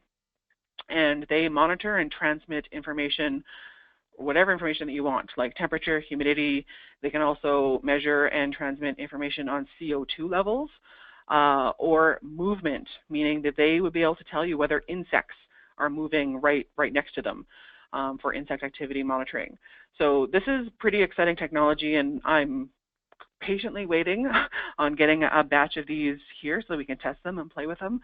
And they monitor and transmit information, whatever information that you want, like temperature, humidity. They can also measure and transmit information on CO2 levels or movement, meaning that they would be able to tell you whether insects are moving right next to them for insect activity monitoring. So this is pretty exciting technology, and I'm patiently waiting on getting a batch of these here so we can test them and play with them.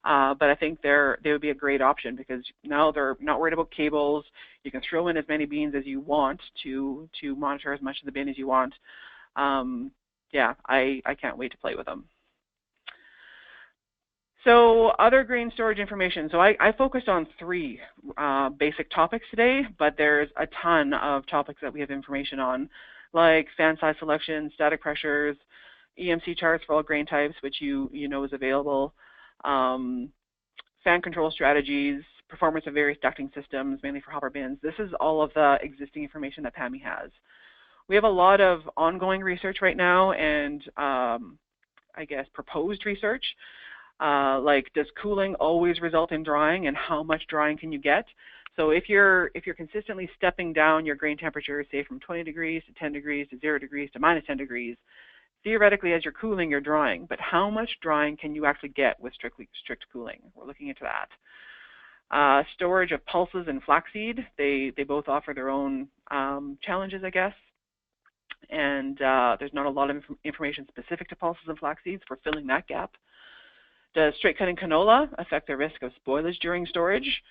But I think they would be a great option because now they're not worried about cables. You can throw in as many beans as you want to monitor as much of the bin as you want. Yeah, I can't wait to play with them. So other grain storage information. So I focused on 3 basic topics today, but there's a ton of topics that we have information on, like fan size selection, static pressures, EMC charts for all grain types, which you know is available, fan control strategies, performance of various ducting systems, mainly for hopper bins. This is all of the existing information that PAMI has. We have a lot of ongoing research right now and I guess proposed research, like does cooling always result in drying and how much drying can you get? So if you're consistently stepping down your grain temperature, say from 20 degrees to 10 degrees to 0 degrees to minus 10 degrees, theoretically, as you're cooling, you're drying. But how much drying can you actually get with strict cooling? We're looking into that. Storage of pulses and flaxseed. They both offer their own challenges, I guess. And there's not a lot of information specific to pulses and flaxseeds for filling that gap. Does straight cutting canola affect the risk of spoilage during storage?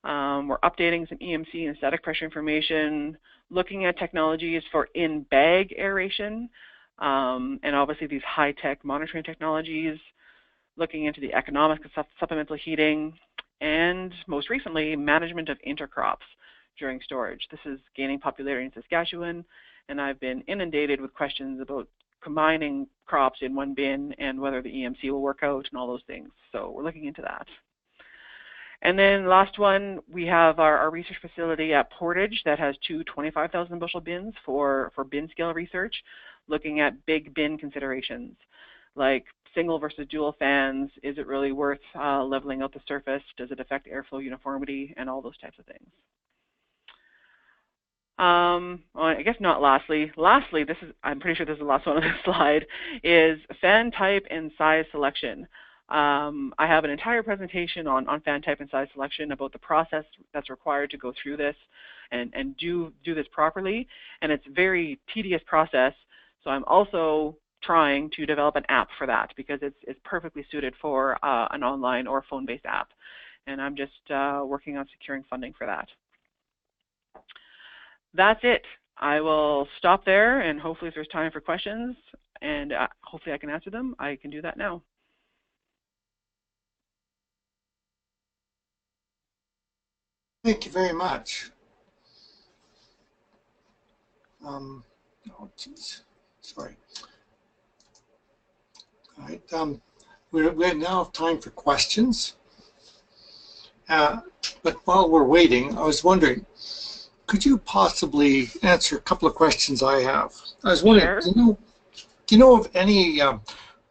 We're updating some EMC and static pressure information, looking at technologies for in-bag aeration, and obviously these high-tech monitoring technologies, looking into the economics of supplemental heating, and most recently, management of intercrops during storage. This is gaining popularity in Saskatchewan, and I've been inundated with questions about combining crops in one bin and whether the EMC will work out and all those things. So we're looking into that. And then last one, we have our research facility at Portage that has 2 25,000 bushel bins for bin scale research, looking at big bin considerations like single versus dual fans. Is it really worth leveling out the surface? Does it affect airflow uniformity? And all those types of things. Well, I guess not lastly. Lastly, this is, I'm pretty sure this is the last one on this slide, is fan type and size selection. I have an entire presentation on fan type and size selection about the process that's required to go through this and do this properly. And it's a very tedious process. So I'm also trying to develop an app for that because it's perfectly suited for an online or phone-based app. And I'm just working on securing funding for that. That's it. I will stop there, and hopefully if there's time for questions, and hopefully I can answer them, I can do that now. Thank you very much. Oh, geez. Sorry. All right. We now have time for questions. But while we're waiting, I was wondering, could you possibly answer a couple of questions I have? I was wondering, Sure. do you know of any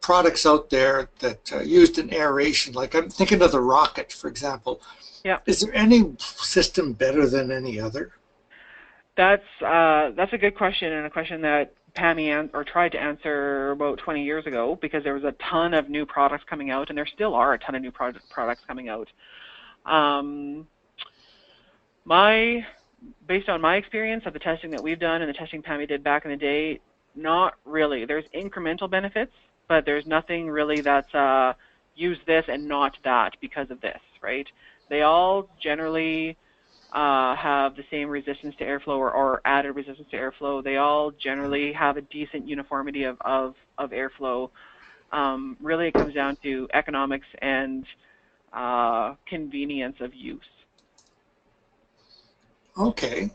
products out there that used in aeration? Like I'm thinking of the rocket, for example. Yeah. Is there any system better than any other? That's a good question, and a question that PAMI tried to answer about 20 years ago, because there was a ton of new products coming out, and there still are a ton of new products coming out. Based on my experience of the testing that we've done and the testing PAMI did back in the day, not really. There's incremental benefits, but there's nothing really that's use this and not that because of this, right? They all generally have the same resistance to airflow or added resistance to airflow. They all generally have a decent uniformity of airflow. Really, it comes down to economics and convenience of use. Okay.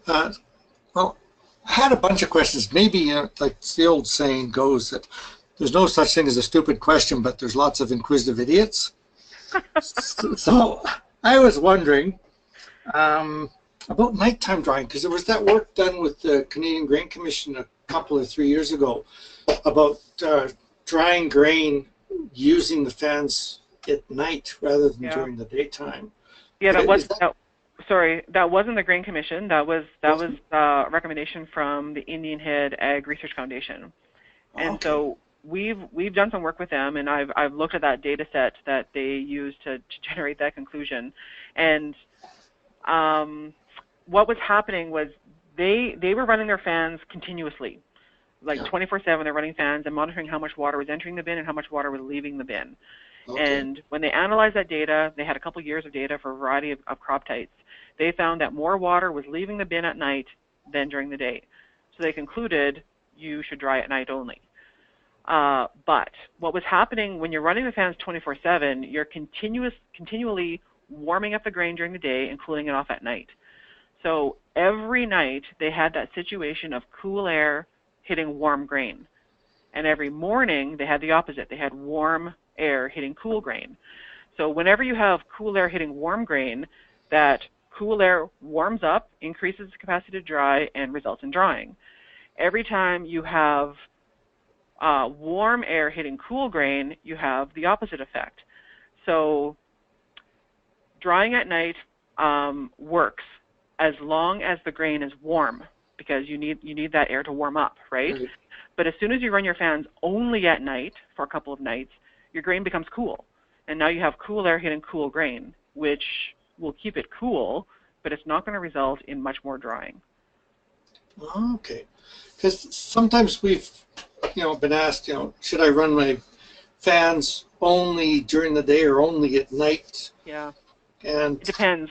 Well, I had a bunch of questions. Maybe, like the old saying goes, that there's no such thing as a stupid question, but there's lots of inquisitive idiots. So I was wondering about nighttime drying, because there was that work done with the Canadian Grain Commission a couple or 3 years ago about drying grain using the fans at night rather than during the daytime. Yeah, that wasn't the Grain Commission. That was a recommendation from the Indian Head Ag Research Foundation. And so we've done some work with them, and I've looked at that data set that they used to generate that conclusion. And what was happening was they were running their fans continuously, like 24/7. They're running fans and monitoring how much water was entering the bin and how much water was leaving the bin. And when they analyzed that data, they had a couple years of data for a variety of crop types. They found that more water was leaving the bin at night than during the day. So they concluded you should dry at night only. But what was happening when you're running the fans 24/7, you're continually warming up the grain during the day and cooling it off at night. So every night they had that situation of cool air hitting warm grain. And every morning they had the opposite. They had warm air hitting cool grain. So whenever you have cool air hitting warm grain, that cool air warms up, increases the capacity to dry, and results in drying. Every time you have warm air hitting cool grain, you have the opposite effect. So drying at night works as long as the grain is warm, because you need that air to warm up, right? But as soon as you run your fans only at night for a couple of nights, your grain becomes cool. And now you have cool air hitting cool grain, which will keep it cool, but it's not going to result in much more drying. Okay. Because sometimes we've, been asked, should I run my fans only during the day or only at night? Yeah. And it depends.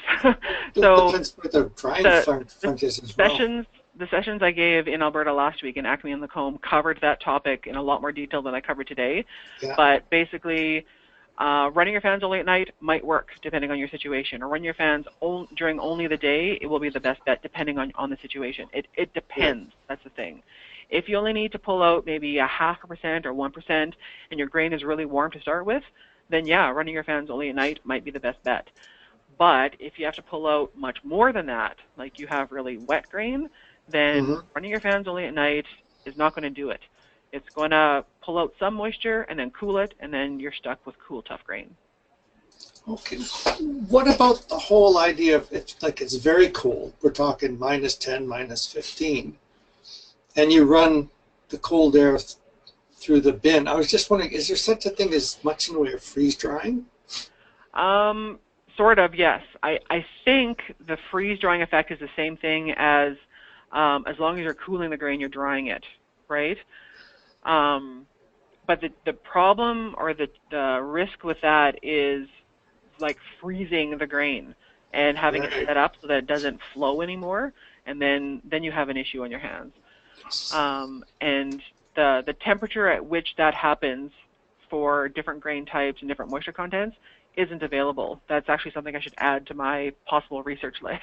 So depends what the drying front is as well. The sessions I gave in Alberta last week in Acme and the Comb covered that topic in a lot more detail than I covered today. Yeah. But basically, running your fans only at night might work depending on your situation. Or running your fans during only the day, it will be the best bet depending on the situation. It depends. Yeah. That's the thing. If you only need to pull out maybe 0.5% or 1% and your grain is really warm to start with, then yeah, running your fans only at night might be the best bet. But if you have to pull out much more than that, like you have really wet grain, then running your fans only at night is not going to do it. It's going to pull out some moisture and then cool it, and then you're stuck with cool, tough grain. Okay. What about the whole idea of it's very cold? We're talking -10, -15, and you run the cold air through the bin. I was just wondering, is there such a thing as much in the way of freeze drying? Sort of, yes. I think the freeze drying effect is the same thing as long as you're cooling the grain, you're drying it, right? But the problem or the risk with that is like freezing the grain and having it set up so that it doesn't flow anymore, and then you have an issue on your hands. And the temperature at which that happens for different grain types and different moisture contents isn't available. That's actually something I should add to my possible research list,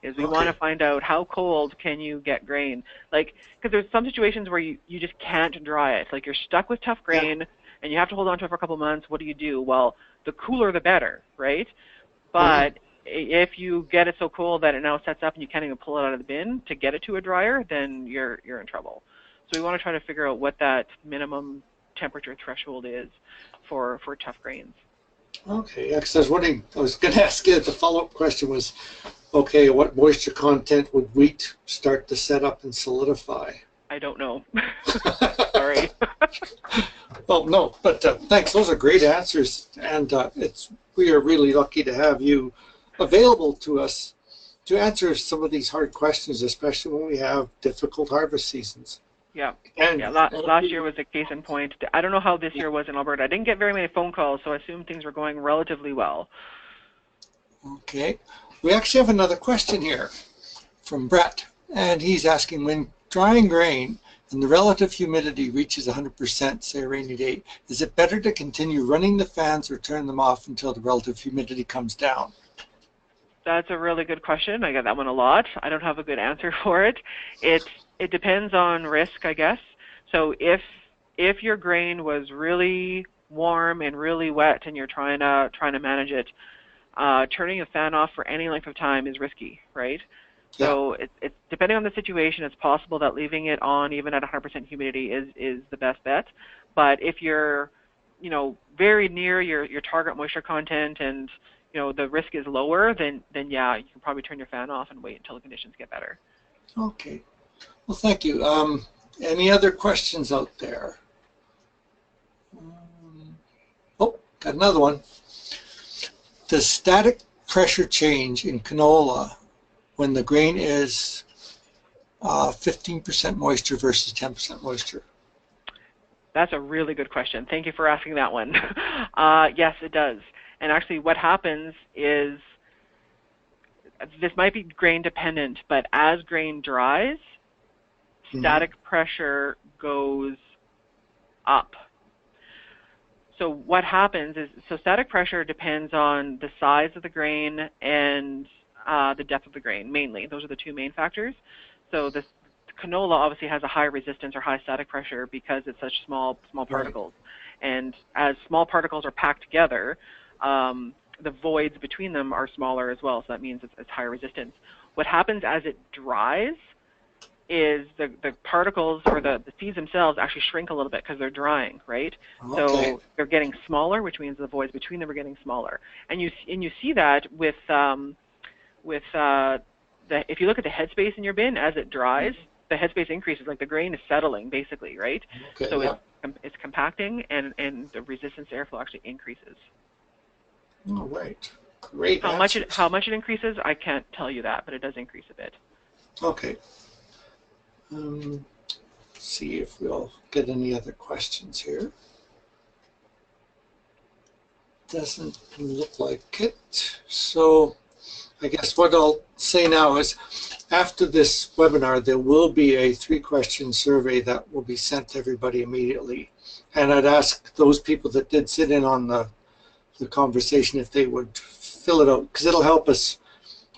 is we want to find out how cold can you get grain. Like, because there's some situations where you just can't dry it. Like you're stuck with tough grain and you have to hold on to it for a couple months. What do you do? Well, the cooler the better, right? But if you get it so cold that it now sets up and you can't even pull it out of the bin to get it to a dryer, then you're in trouble. So we want to try to figure out what that minimum temperature threshold is for tough grains. Okay, because I was going to ask you, the follow-up question was, okay, what moisture content would wheat start to set up and solidify? I don't know. Sorry. Well, no, but thanks. Those are great answers, and we are really lucky to have you available to us to answer some of these hard questions, especially when we have difficult harvest seasons. Yeah. Last year was a case in point. I don't know how this year was in Alberta. I didn't get very many phone calls, so I assumed things were going relatively well. Okay. We actually have another question here from Brett, and he's asking, when drying grain and the relative humidity reaches 100%, say a rainy day, is it better to continue running the fans or turn them off until the relative humidity comes down? That's a really good question. I get that one a lot. I don't have a good answer for it. It depends on risk, I guess. So if your grain was really warm and really wet and you're trying to manage it, turning a fan off for any length of time is risky, right? Yeah. So it's depending on the situation, it's possible that leaving it on even at 100% humidity is the best bet. But if you're, very near your target moisture content and the risk is lower, then yeah, you can probably turn your fan off and wait until the conditions get better. Okay. Well, thank you. Any other questions out there? Oh, got another one. Does static pressure change in canola when the grain is 15% moisture versus 10% moisture? That's a really good question. Thank you for asking that one. Yes, it does. And actually what happens is, this might be grain dependent, but as grain dries, static pressure goes up. So what happens is, static pressure depends on the size of the grain and the depth of the grain, mainly. Those are the two main factors. So the canola obviously has a high resistance or high static pressure because it's such small particles. Right. And as small particles are packed together, the voids between them are smaller as well, so that means it's higher resistance. What happens as it dries is the particles or the seeds themselves actually shrink a little bit because they're drying, right? Okay. So they're getting smaller, which means the voids between them are getting smaller. And you see that with if you look at the headspace in your bin as it dries, the headspace increases, like the grain is settling basically, right? Okay, so yeah. It's compacting and the resistance to airflow actually increases. All right. Great. How much it increases, I can't tell you that, but it does increase a bit. Okay. Let's see if we'll get any other questions here. Doesn't look like it. So I guess what I'll say now is, after this webinar, there will be a 3-question survey that will be sent to everybody immediately. And I'd ask those people that did sit in on the conversation if they would fill it out, because it'll help us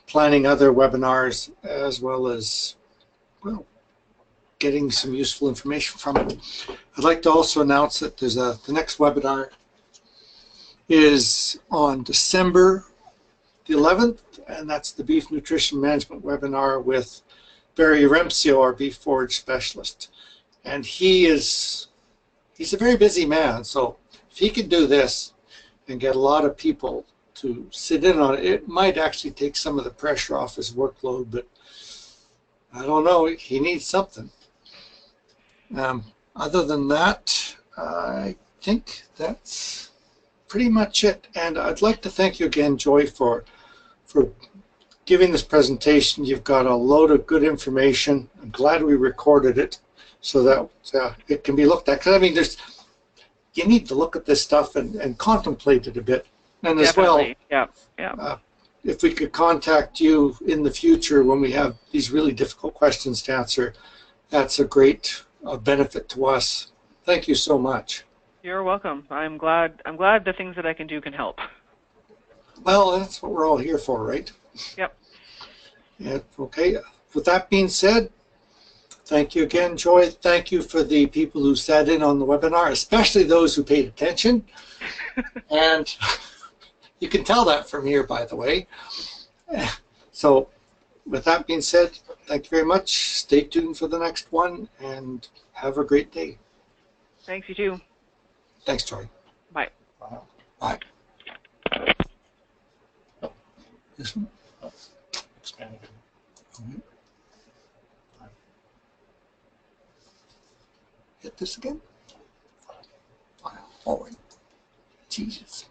planning other webinars as well as, well, getting some useful information from it. I'd like to also announce that there's the next webinar is on December the 11th, and that's the Beef Nutrition Management webinar with Barry Remsio, our beef forage specialist. And he's a very busy man, so if he could do this and get a lot of people to sit in on it, it might actually take some of the pressure off his workload, but I don't know, he needs something. Other than that, I think that's pretty much it. And I'd like to thank you again, Joy, for giving this presentation. You've got a load of good information. I'm glad we recorded it so that it can be looked at. Because I mean, you need to look at this stuff and contemplate it a bit. And as Definitely. well, yeah. If we could contact you in the future when we have these really difficult questions to answer, that's a great benefit to us. Thank you so much. You're welcome. I'm glad the things that I can do can help. Well, that's what we're all here for, right? Yep. Yeah, okay. With that being said, thank you again, Joy. Thank you for the people who sat in on the webinar, especially those who paid attention. And you can tell that from here, by the way. So with that being said, thank you very much. Stay tuned for the next one, and have a great day. Thanks, you too. Thanks, Joy. Bye. Bye. This one? Expanded. Hit this again? All right. Jesus.